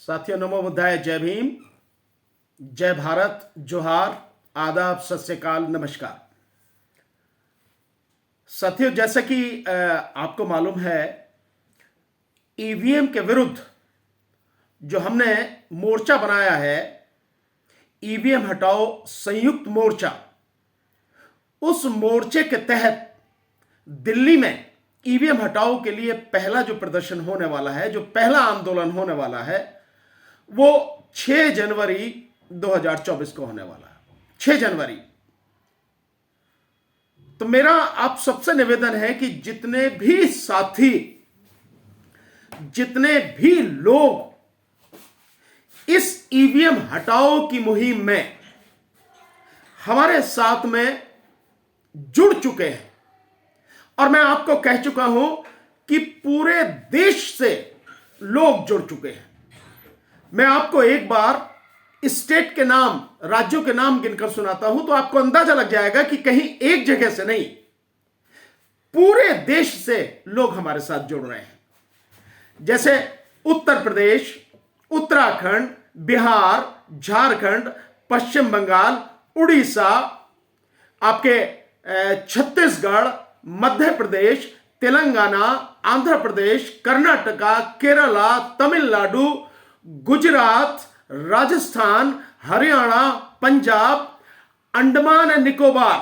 साथियों, नमो बुद्धाय, जय भीम, जय भारत, जोहार, आदाब, सत श्री अकाल, नमस्कार। साथियों, जैसा कि आपको मालूम है, ईवीएम के विरुद्ध जो हमने मोर्चा बनाया है, ईवीएम हटाओ संयुक्त मोर्चा, उस मोर्चे के तहत दिल्ली में ईवीएम हटाओ के लिए पहला जो प्रदर्शन होने वाला है, जो पहला आंदोलन होने वाला है, वो 6 जनवरी 2024 को होने वाला है। 6 जनवरी। तो मेरा आप सबसे निवेदन है कि जितने भी साथी, जितने भी लोग इस ईवीएम हटाओ की मुहिम में हमारे साथ में जुड़ चुके हैं, और मैं आपको कह चुका हूं कि पूरे देश से लोग जुड़ चुके हैं। मैं आपको एक बार स्टेट के नाम, राज्यों के नाम गिनकर सुनाता हूं, तो आपको अंदाजा लग जाएगा कि कहीं एक जगह से नहीं, पूरे देश से लोग हमारे साथ जुड़ रहे हैं। जैसे उत्तर प्रदेश, उत्तराखंड, बिहार, झारखंड, पश्चिम बंगाल, उड़ीसा, आपके छत्तीसगढ़, मध्य प्रदेश, तेलंगाना, आंध्र प्रदेश, कर्नाटका, केरला, तमिलनाडु, गुजरात, राजस्थान, हरियाणा, पंजाब, अंडमान एंड निकोबार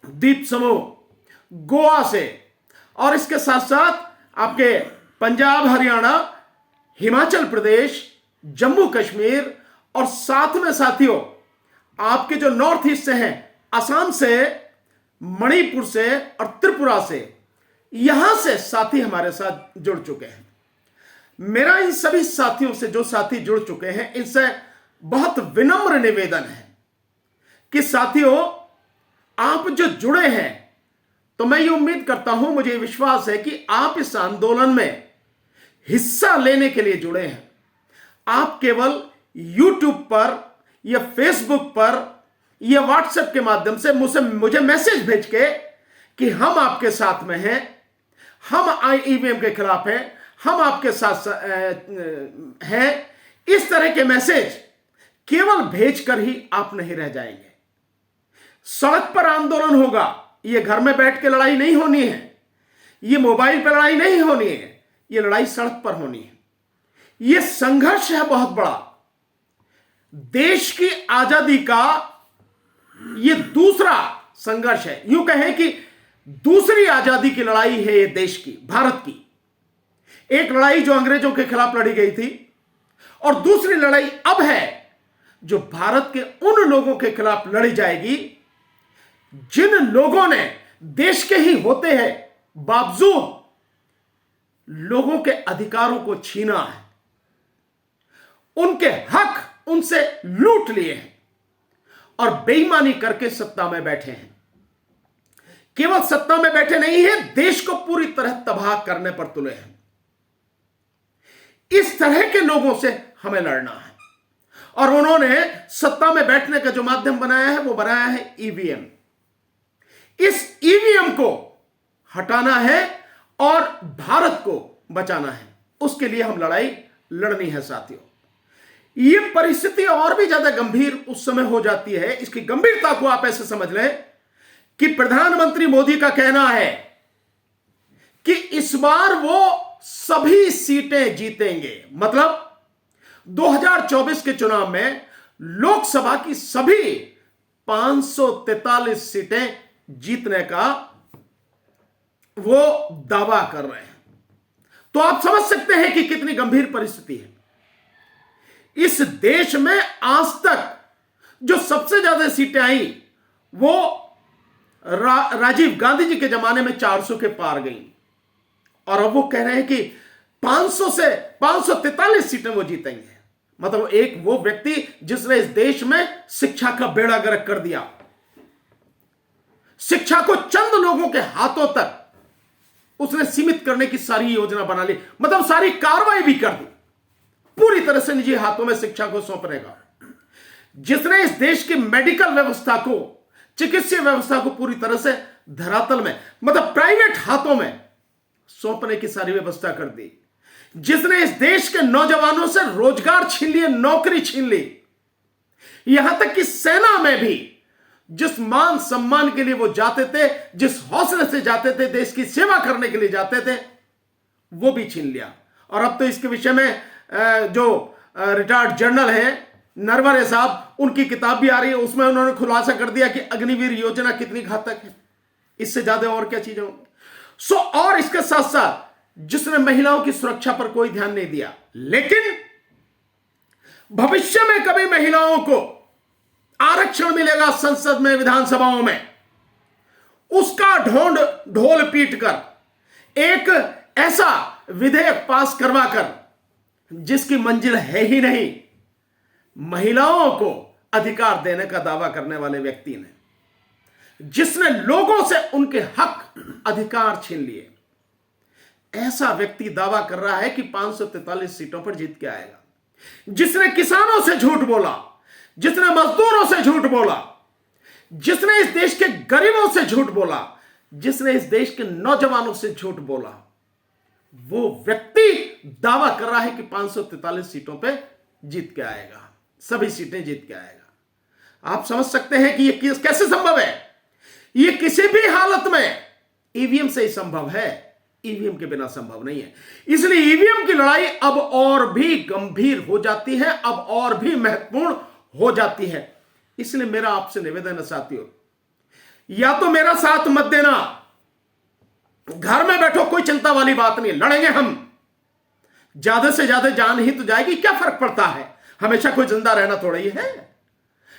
द्वीप समूह, गोवा से, और इसके साथ साथ आपके पंजाब, हरियाणा, हिमाचल प्रदेश, जम्मू कश्मीर, और साथ में साथियों आपके जो नॉर्थ ईस्ट से हैं, असम से, मणिपुर से और त्रिपुरा से, यहां से साथी हमारे साथ जुड़ चुके हैं। मेरा इन सभी साथियों से, जो साथी जुड़ चुके हैं, इनसे बहुत विनम्र निवेदन है कि साथियों, आप जो जुड़े हैं, तो मैं ये उम्मीद करता हूं, मुझे विश्वास है कि आप इस आंदोलन में हिस्सा लेने के लिए जुड़े हैं। आप केवल YouTube पर या Facebook पर या WhatsApp के माध्यम से मुझे मैसेज भेज के कि हम आपके साथ में हैं, हम ईवीएम के खिलाफ हैं, हम आपके साथ हैं, इस तरह के मैसेज केवल भेजकर ही आप नहीं रह जाएंगे। सड़क पर आंदोलन होगा। ये घर में बैठ के लड़ाई नहीं होनी है, ये मोबाइल पर लड़ाई नहीं होनी है, ये लड़ाई सड़क पर होनी है। ये संघर्ष है बहुत बड़ा, देश की आजादी का ये दूसरा संघर्ष है। यूं कहें कि दूसरी आजादी की लड़ाई है ये देश की, भारत की। एक लड़ाई जो अंग्रेजों के खिलाफ लड़ी गई थी, और दूसरी लड़ाई अब है जो भारत के उन लोगों के खिलाफ लड़ी जाएगी जिन लोगों ने देश के ही होते हैं बावजूद लोगों के अधिकारों को छीना है, उनके हक उनसे लूट लिए हैं और बेईमानी करके सत्ता में बैठे हैं। केवल सत्ता में बैठे नहीं है, देश को पूरी तरह तबाह करने पर तुले हैं। इस तरह के लोगों से हमें लड़ना है, और उन्होंने सत्ता में बैठने का जो माध्यम बनाया है, वो बनाया है ईवीएम। इस ईवीएम को हटाना है और भारत को बचाना है। उसके लिए हम लड़ाई लड़नी है साथियों। ये परिस्थिति और भी ज्यादा गंभीर उस समय हो जाती है। इसकी गंभीरता को आप ऐसे समझ लें कि प्रधानमंत्री मोदी का कहना है कि इस बार वो सभी सीटें जीतेंगे। मतलब 2024 के चुनाव में लोकसभा की सभी 543 सीटें जीतने का वो दावा कर रहे हैं। तो आप समझ सकते हैं कि कितनी गंभीर परिस्थिति है। इस देश में आज तक जो सबसे ज्यादा सीटें आई, वो राजीव गांधी जी के जमाने में 400 के पार गई, और अब वो कह रहे हैं कि 500 से 543 सीटें वो जीतेंगे। मतलब एक वो व्यक्ति जिसने इस देश में शिक्षा का बेड़ा गर्क कर दिया, शिक्षा को चंद लोगों के हाथों तक उसने सीमित करने की सारी योजना बना ली। मतलब सारी कार्रवाई भी कर दी, पूरी तरह से निजी हाथों में शिक्षा को सौंपने का। जिसने इस देश की मेडिकल व्यवस्था को, चिकित्सीय व्यवस्था को पूरी तरह से धरातल में, मतलब प्राइवेट हाथों में सौंपने की सारी व्यवस्था कर दी। जिसने इस देश के नौजवानों से रोजगार छीन लिए, नौकरी छीन ली, यहां तक कि सेना में भी जिस मान सम्मान के लिए वो जाते थे, जिस हौसले से जाते थे, देश की सेवा करने के लिए जाते थे, वो भी छीन लिया। और अब तो इसके विषय में जो रिटायर्ड जनरल हैं नरवरे साहब, उनकी किताब भी आ रही है, उसमें उन्होंने खुलासा कर दिया कि अग्निवीर योजना कितनी घातक है। इससे ज्यादा और क्या चीजें होंगी। और इसके साथ साथ जिसने महिलाओं की सुरक्षा पर कोई ध्यान नहीं दिया, लेकिन भविष्य में कभी महिलाओं को आरक्षण मिलेगा संसद में, विधानसभाओं में, उसका ढोल पीटकर एक ऐसा विधेयक पास करवाकर जिसकी मंजिल है ही नहीं, महिलाओं को अधिकार देने का दावा करने वाले व्यक्ति ने, जिसने लोगों से उनके हक अधिकार छीन लिए, ऐसा व्यक्ति दावा कर रहा है कि 543 सीटों पर जीत के आएगा। जिसने किसानों से झूठ बोला, जिसने मजदूरों से झूठ बोला, जिसने इस देश के गरीबों से झूठ बोला, जिसने इस देश के नौजवानों से झूठ बोला, वो व्यक्ति दावा कर रहा है कि 543 सीटों पे जीत के आएगा, सभी सीटें जीत के आएगा। आप समझ सकते हैं कि यह कैसे संभव है। यह किसी भी हालत में ईवीएम से ही संभव है, ईवीएम के बिना संभव नहीं है। इसलिए ईवीएम की लड़ाई अब और भी गंभीर हो जाती है, अब और भी महत्वपूर्ण हो जाती है। इसलिए मेरा आपसे निवेदन है साथियों, या तो मेरा साथ मत देना, घर में बैठो, कोई चिंता वाली बात नहीं, लड़ेंगे हम, ज्यादा से ज्यादा जान ही तो जाएगी, क्या फर्क पड़ता है, हमेशा कोई जिंदा रहना थोड़ा ही है।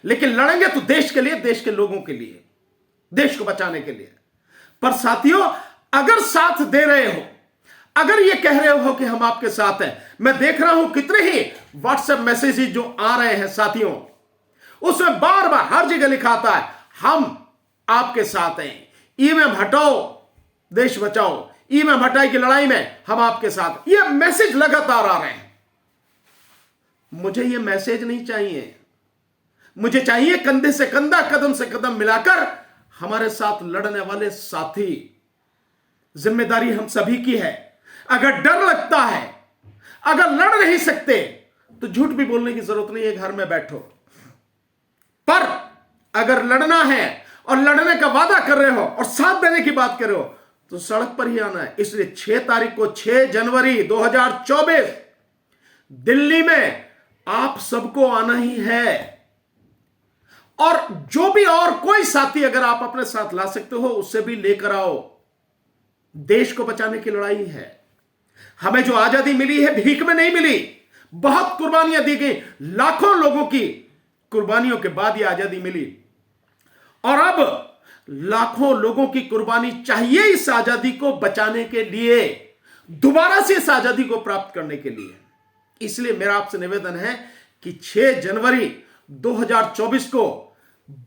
लेकिन लड़ेंगे तो देश के लिए, देश के लोगों के लिए, देश को बचाने के लिए। पर साथियों, अगर साथ दे रहे हो, अगर ये कह रहे हो कि हम आपके साथ हैं, मैं देख रहा हूं कितने ही व्हाट्सएप मैसेजेस जो आ रहे हैं साथियों, उसमें बार बार हर जगह लिखा आता है हम आपके साथ हैं, ईवीएम हटाओ देश बचाओ, ईवीएम हटाई की लड़ाई में हम आपके साथ। ये मैसेज लगातार आ रहे हैं। मुझे ये मैसेज नहीं चाहिए, मुझे चाहिए कंधे से कंधा, कदम से कदम मिलाकर हमारे साथ लड़ने वाले साथी। जिम्मेदारी हम सभी की है। अगर डर लगता है, अगर लड़ नहीं सकते, तो झूठ भी बोलने की जरूरत नहीं है, घर में बैठो। पर अगर लड़ना है और लड़ने का वादा कर रहे हो और साथ देने की बात कर रहे हो, तो सड़क पर ही आना है। इसलिए 6 तारीख को, 6 जनवरी 2024 दिल्ली में आप सबको आना ही है। और जो भी और कोई साथी अगर आप अपने साथ ला सकते हो, उससे भी लेकर आओ। देश को बचाने की लड़ाई है। हमें जो आजादी मिली है भीख में नहीं मिली, बहुत कुर्बानियां दी गई, लाखों लोगों की कुर्बानियों के बाद यह आजादी मिली। और अब लाखों लोगों की कुर्बानी चाहिए इस आजादी को बचाने के लिए, दोबारा से इस आजादी को प्राप्त करने के लिए। इसलिए मेरा आपसे निवेदन है कि 6 जनवरी 2024 को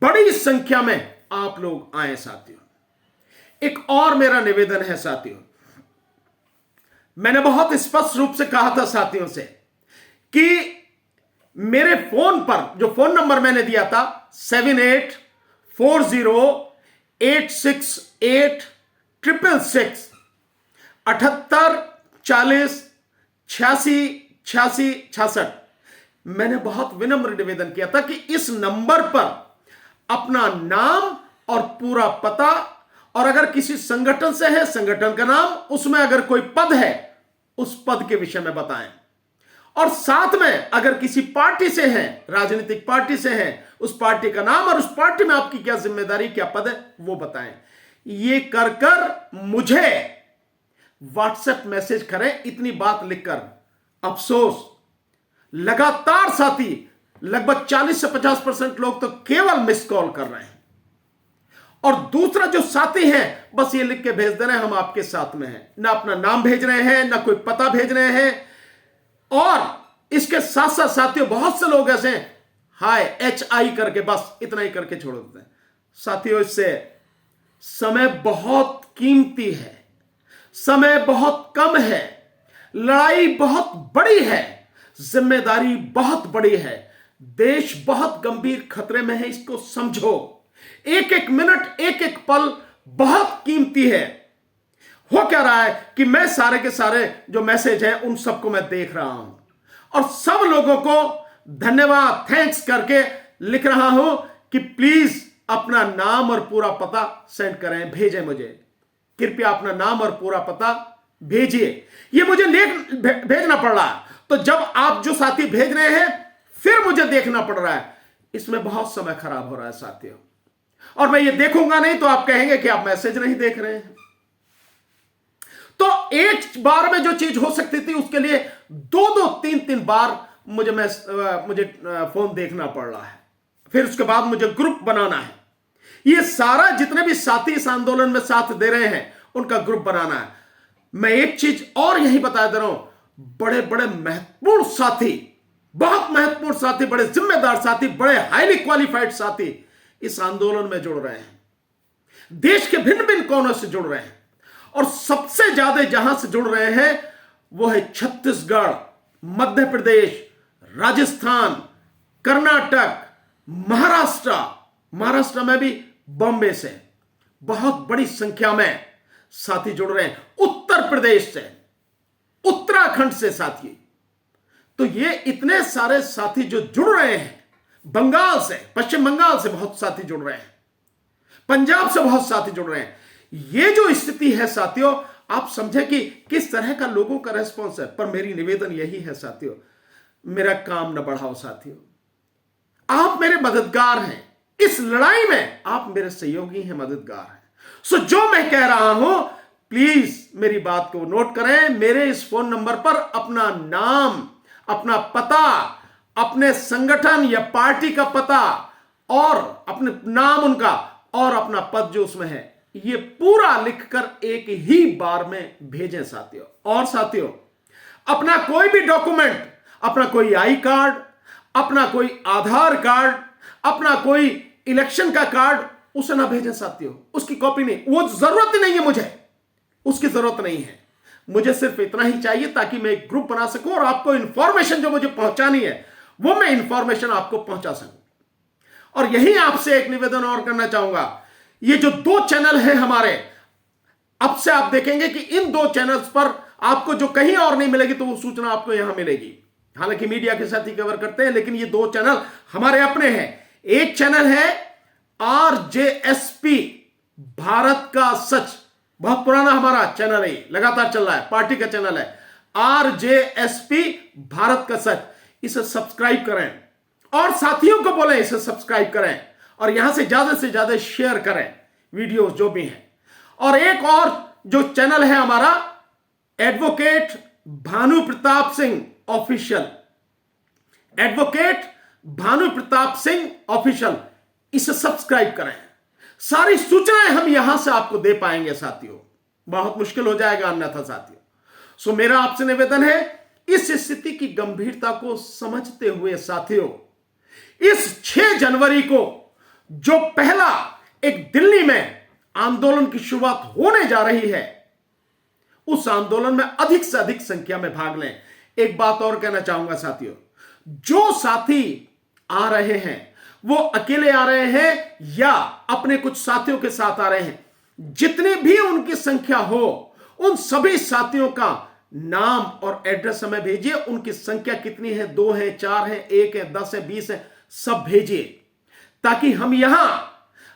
बड़ी संख्या में आप लोग आए साथियों। एक और मेरा निवेदन है साथियों, मैंने बहुत स्पष्ट रूप से कहा था साथियों से कि मेरे फोन पर जो फोन नंबर मैंने दिया था 7840868666 78 40 86 86 66, मैंने बहुत विनम्र निवेदन किया था कि इस नंबर पर अपना नाम और पूरा पता, और अगर किसी संगठन से है संगठन का नाम, उसमें अगर कोई पद है उस पद के विषय में बताएं, और साथ में अगर किसी पार्टी से हैं, राजनीतिक पार्टी से हैं, उस पार्टी का नाम और उस पार्टी में आपकी क्या जिम्मेदारी, क्या पद है, वो बताएं। ये कर कर मुझे व्हाट्सएप मैसेज करें, इतनी बात लिखकर। अफसोस, लगातार साथी, लगभग 40 से 50% लोग तो केवल मिस कॉल कर रहे हैं, और दूसरा जो साथी हैं बस ये लिख के भेज दे रहे हैं हम आपके साथ में हैं, ना अपना नाम भेज रहे हैं, ना कोई पता भेज रहे हैं। और इसके साथ साथ साथियों, बहुत से लोग ऐसे हैं, हाय HI करके बस इतना ही करके छोड़ देते हैं। साथियों, इससे समय बहुत कीमती है, समय बहुत कम है, लड़ाई बहुत बड़ी है, जिम्मेदारी बहुत बड़ी है, देश बहुत गंभीर खतरे में है, इसको समझो। एक एक मिनट, एक एक पल बहुत कीमती है। हो क्या रहा है कि मैं सारे के सारे जो मैसेज हैं उन सबको मैं देख रहा हूं और सब लोगों को धन्यवाद थैंक्स करके लिख रहा हूं कि प्लीज अपना नाम और पूरा पता सेंड करें, भेजें मुझे, कृपया अपना नाम और पूरा पता भेजिए। ये मुझे भेजना पड़ रहा है, तो जब आप जो साथी भेज रहे हैं फिर मुझे देखना पड़ रहा है, इसमें बहुत समय खराब हो रहा है साथियों। और मैं ये देखूंगा नहीं तो आप कहेंगे कि आप मैसेज नहीं देख रहे हैं। तो एक बार में जो चीज हो सकती थी उसके लिए दो दो तीन तीन बार मुझे फोन देखना पड़ रहा है, फिर उसके बाद मुझे ग्रुप बनाना है। ये सारा जितने भी साथी इस आंदोलन में साथ दे रहे हैं उनका ग्रुप बनाना है। मैं एक चीज और यही बता दे रहा हूं, बड़े बड़े महत्वपूर्ण साथी, बहुत महत्वपूर्ण साथी, बड़े जिम्मेदार साथी, बड़े हाईली क्वालिफाइड साथी इस आंदोलन में जुड़ रहे हैं, देश के भिन्न भिन्न कोनों से जुड़ रहे हैं। और सबसे ज्यादा जहां से जुड़ रहे हैं वो है छत्तीसगढ़, मध्य प्रदेश, राजस्थान, कर्नाटक, महाराष्ट्र में भी बॉम्बे से बहुत बड़ी संख्या में साथी जुड़ रहे हैं, उत्तर प्रदेश से, उत्तराखंड से साथी। तो ये इतने सारे साथी जो जुड़ रहे हैं, बंगाल से, पश्चिम बंगाल से बहुत साथी जुड़ रहे हैं, पंजाब से बहुत साथी जुड़ रहे हैं। ये जो स्थिति है साथियों, आप समझे कि किस तरह का लोगों का रेस्पॉन्स है। पर मेरी निवेदन यही है साथियों, मेरा काम न बढ़ाओ साथियों, आप मेरे मददगार हैं, इस लड़ाई में आप मेरे सहयोगी हैं, मददगार हैं। सो जो मैं कह रहा हूं प्लीज मेरी बात को नोट करें, मेरे इस फोन नंबर पर अपना नाम, अपना पता, अपने संगठन या पार्टी का पता और अपने नाम उनका और अपना पद जो उसमें है, ये पूरा लिखकर एक ही बार में भेजें साथियों। और साथियों, अपना कोई भी डॉक्यूमेंट, अपना कोई आई कार्ड, अपना कोई आधार कार्ड, अपना कोई इलेक्शन का कार्ड उसे ना भेजें साथियों, उसकी कॉपी नहीं, वो जरूरत ही नहीं है, मुझे उसकी जरूरत नहीं है। मुझे सिर्फ इतना ही चाहिए ताकि मैं एक ग्रुप बना सकूं और आपको इंफॉर्मेशन जो मुझे पहुंचानी है वो मैं इंफॉर्मेशन आपको पहुंचा सकूं। और यही आपसे एक निवेदन और करना चाहूंगा, ये जो दो चैनल हैं हमारे, अब से आप देखेंगे कि इन दो चैनल्स पर आपको जो कहीं और नहीं मिलेगी तो वो सूचना आपको यहां मिलेगी। हालांकि मीडिया के साथ ही कवर करते हैं, लेकिन ये दो चैनल हमारे अपने हैं। एक चैनल है RJSP, भारत का सच, बहुत पुराना हमारा चैनल है, लगातार चल रहा है, पार्टी का चैनल है RJSP, भारत का सच। इसे सब्सक्राइब करें और साथियों को बोलें इसे सब्सक्राइब करें और यहां से ज्यादा शेयर करें वीडियोस जो भी हैं। और एक और जो चैनल है हमारा, advocate Bhanu Pratap Singh official, advocate Bhanu Pratap Singh official, इसे सब्सक्राइब करें। सारी सूचनाएं हम यहां से आपको दे पाएंगे साथियों, बहुत मुश्किल हो जाएगा अन्यथा साथियों। सो मेरा आपसे निवेदन है, इस स्थिति की गंभीरता को समझते हुए साथियों, इस 6 जनवरी को जो पहला एक दिल्ली में आंदोलन की शुरुआत होने जा रही है, उस आंदोलन में अधिक से अधिक संख्या में भाग लें। एक बात और कहना चाहूंगा साथियों, जो साथी आ रहे हैं वो अकेले आ रहे हैं या अपने कुछ साथियों के साथ आ रहे हैं, जितनी भी उनकी संख्या हो उन सभी साथियों का नाम और एड्रेस हमें भेजिए। उनकी संख्या कितनी है, 2 है, 4 है, 1 है, 10 है, 20 है, सब भेजिए, ताकि हम यहां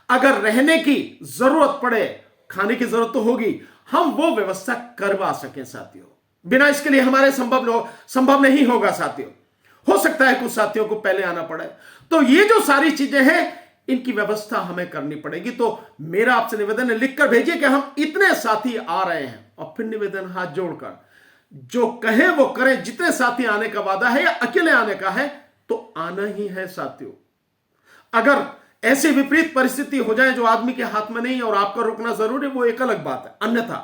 अगर रहने की जरूरत पड़े, खाने की जरूरत तो होगी, हम वो व्यवस्था करवा सकें साथियों। बिना इसके लिए हमारे संभव नहीं होगा साथियों। हो सकता है कुछ साथियों को पहले आना पड़े, तो ये जो सारी चीजें हैं इनकी व्यवस्था हमें करनी पड़ेगी। तो मेरा आपसे निवेदन है, लिखकर भेजिए कि हम इतने साथी आ रहे हैं। और फिर निवेदन हाथ जोड़कर जो कहें वो करें, जितने साथी आने का वादा है या अकेले आने का है तो आना ही है साथियों। अगर ऐसी विपरीत परिस्थिति हो जाए जो आदमी के हाथ में नहीं है और आपका रुकना जरूरी है, वो एक अलग बात है, अन्यथा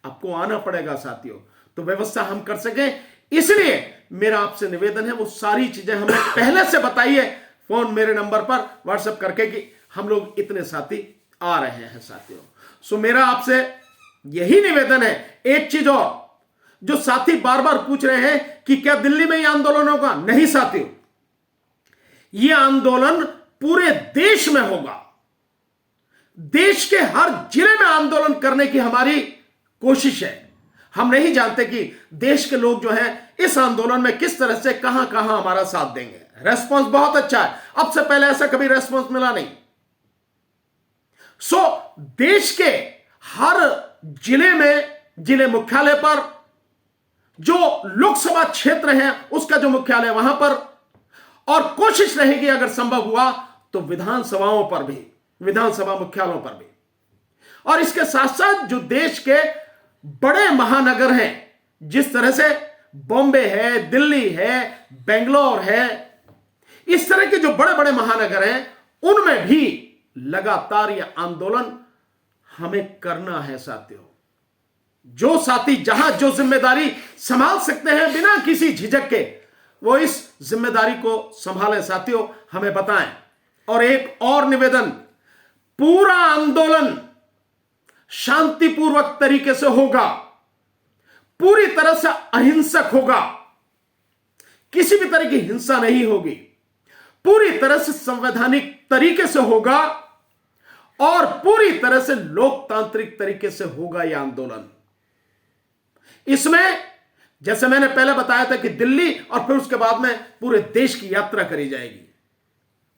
आपको आना पड़ेगा साथियों, तो व्यवस्था हम कर सकें। इसलिए मेरा आपसे निवेदन है, वो सारी चीजें हमें पहले से बताइए फोन मेरे नंबर पर व्हाट्सएप करके कि हम लोग इतने साथी आ रहे हैं साथियों। सो मेरा आपसे यही निवेदन है। एक चीज और, जो साथी बार बार पूछ रहे हैं कि क्या दिल्ली में यह आंदोलन होगा, नहीं साथियों, यह आंदोलन पूरे देश में होगा। देश के हर जिले में आंदोलन करने की हमारी कोशिश है। हम नहीं जानते कि देश के लोग जो हैं इस आंदोलन में किस तरह से कहां कहां हमारा साथ देंगे। रेस्पॉन्स बहुत अच्छा है, अब से पहले ऐसा कभी रेस्पॉन्स मिला नहीं। देश के हर जिले में, जिले मुख्यालय पर, जो लोकसभा क्षेत्र है उसका जो मुख्यालय वहां पर, और कोशिश रहेगी अगर संभव हुआ तो विधानसभाओं पर भी, विधानसभा मुख्यालयों पर भी। और इसके साथ साथ जो देश के बड़े महानगर हैं, जिस तरह से बॉम्बे है, दिल्ली है, बेंगलोर है, इस तरह के जो बड़े बड़े महानगर हैं, उनमें भी लगातार यह आंदोलन हमें करना है साथियों। जो साथी जहां जो जिम्मेदारी संभाल सकते हैं बिना किसी झिझक के, वो इस जिम्मेदारी को संभालें साथियों, हमें बताएं। और एक और निवेदन, पूरा आंदोलन शांतिपूर्वक तरीके से होगा, पूरी तरह से अहिंसक होगा, किसी भी तरह की हिंसा नहीं होगी, पूरी तरह से संवैधानिक तरीके से होगा और पूरी तरह से लोकतांत्रिक तरीके से होगा यह आंदोलन। इसमें जैसे मैंने पहले बताया था कि दिल्ली और फिर उसके बाद में पूरे देश की यात्रा करी जाएगी।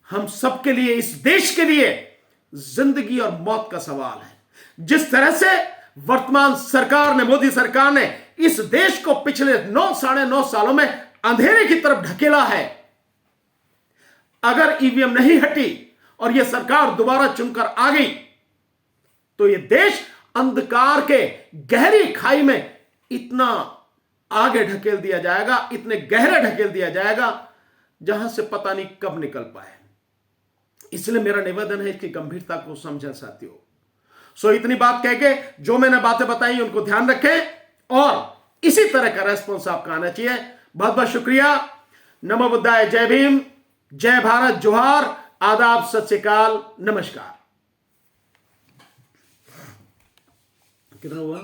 हम सबके लिए, इस देश के लिए जिंदगी और मौत का सवाल है। जिस तरह से वर्तमान सरकार ने, मोदी सरकार ने इस देश को पिछले 9-9.5 सालों में अंधेरे की तरफ ढकेला है, अगर ईवीएम नहीं हटी और यह सरकार दोबारा चुनकर आ गई तो यह देश अंधकार के गहरी खाई में इतना आगे ढकेल दिया जाएगा, इतने गहरे ढकेल दिया जाएगा जहां से पता नहीं कब निकल पाए। इसलिए मेरा निवेदन है इसकी गंभीरता को समझें साथियों। इतनी बात कह के जो मैंने बातें बताई उनको ध्यान रखें और इसी तरह का रेस्पॉन्स आपका आना चाहिए। बहुत बहुत शुक्रिया। नमो बुद्धाय, जय भीम, जय भारत, जोहार, आदाब, सत श्री अकाल, नमस्कार। कितना हुआ?